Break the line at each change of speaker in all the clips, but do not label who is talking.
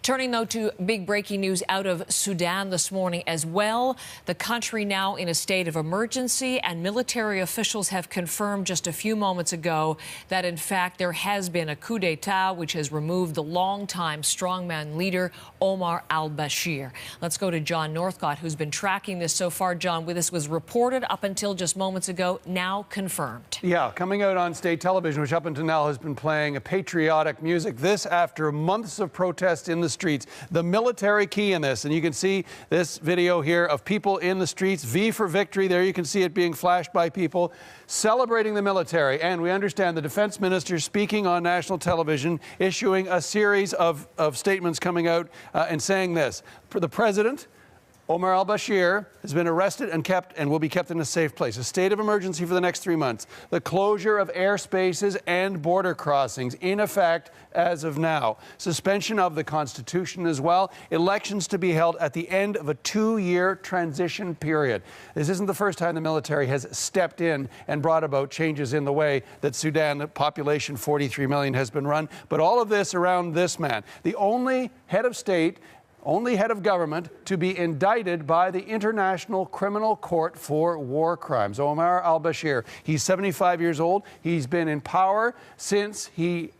Turning, though, to big breaking news out of Sudan this morning as well. The country now in a state of emergency, and military officials have confirmed just a few moments ago that, in fact, there has been a coup d'etat which has removed the longtime strongman leader, Omar El-Bashir. Let's go to John Northcott, who's been tracking this so far. John, this was reported up until just moments ago, now confirmed.
Yeah, coming out on state television, which up until now has been playing a patriotic music. This after months of protest in the streets. The military key in this, and you can see this video here of people in the streets. V for victory. There you can see it being flashed by people celebrating the military. And we understand the defense minister speaking on national television, issuing a series of statements coming out and saying this. For the president, Omar El-Bashir has been arrested and kept and will be kept in a safe place. A state of emergency for the next 3 months. The closure of airspaces and border crossings in effect as of now. Suspension of the Constitution as well. Elections to be held at the end of a 2-year transition period. This isn't the first time the military has stepped in and brought about changes in the way that Sudan, the population 43 million, has been run. But all of this around this man, the only head of state, only head of government to be indicted by the International Criminal Court for war crimes, Omar El-Bashir. He's 75 years old. He's been in power since he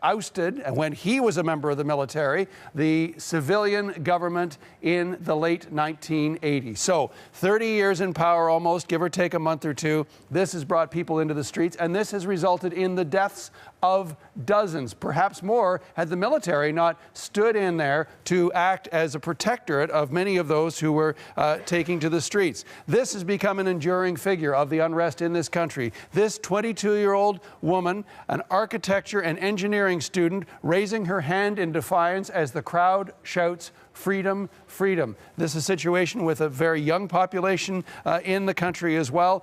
ousted, and when he was a member of the military, the civilian government in the late 1980s. So 30 years in power almost, give or take a month or two. This has brought people into the streets, and this has resulted in the deaths of dozens, perhaps more, had the military not stood in there to act as a protectorate of many of those who were taking to the streets. This has become an enduring figure of the unrest in this country. This 22-year-old woman, an architecture and engineering student, raising her hand in defiance as the crowd shouts, "Freedom, freedom." This is a situation with a very young population in the country as well,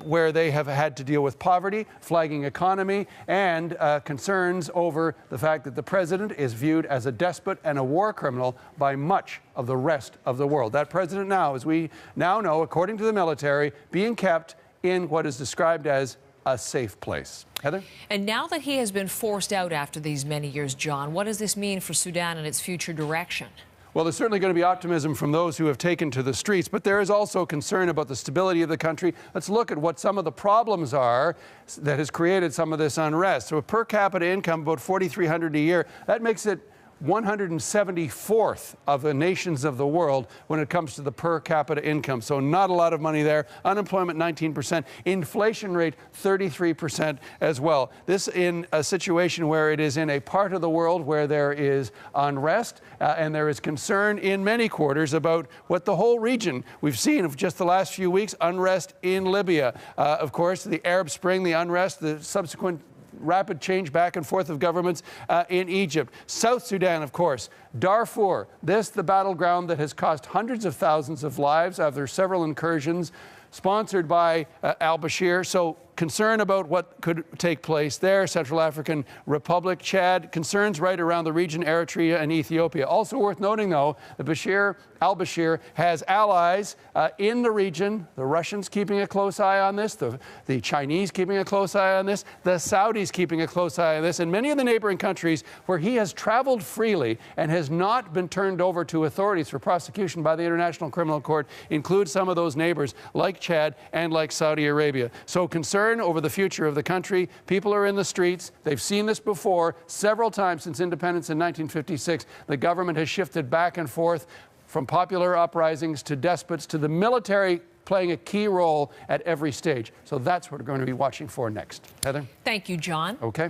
where they have had to deal with poverty, flagging economy, and concerns over the fact that the president is viewed as a despot and a war criminal by much of the rest of the world. That president now, as we now know, according to the military, being kept in what is described as a safe place. Heather?
And now that he has been forced out after these many years, John, what does this mean for Sudan and its future direction?
Well, there's certainly going to be optimism from those who have taken to the streets, but there is also concern about the stability of the country. Let's look at what some of the problems are that has created some of this unrest. So a per capita income about $4,300 a year, that makes it 174th of the nations of the world when it comes to the per capita income. So not a lot of money there. Unemployment 19%. Inflation rate 33% as well. This in a situation where it is in a part of the world where there is unrest and there is concern in many quarters about what the whole region we've seen of just the last few weeks. Unrest in Libya. Of course, the Arab Spring, the unrest, the subsequent rapid change back and forth of governments in Egypt. South Sudan, of course. Darfur, the battleground that has cost hundreds of thousands of lives after several incursions sponsored by al-Bashir. So concern about what could take place there. Central African Republic, Chad, concerns right around the region, Eritrea and Ethiopia. Also worth noting, though, that al-Bashir has allies in the region. The Russians keeping a close eye on this, the Chinese keeping a close eye on this, the Saudis keeping a close eye on this, and many of the neighboring countries where he has traveled freely and has not been turned over to authorities for prosecution by the International Criminal Court include some of those neighbors like Chad and like Saudi Arabia. So concern over the future of the country. People are in the streets. They've seen this before several times since independence in 1956. The government has shifted back and forth from popular uprisings to despots to the military playing a key role at every stage. So that's what we're going to be watching for next. Heather?
Thank you, John.
Okay.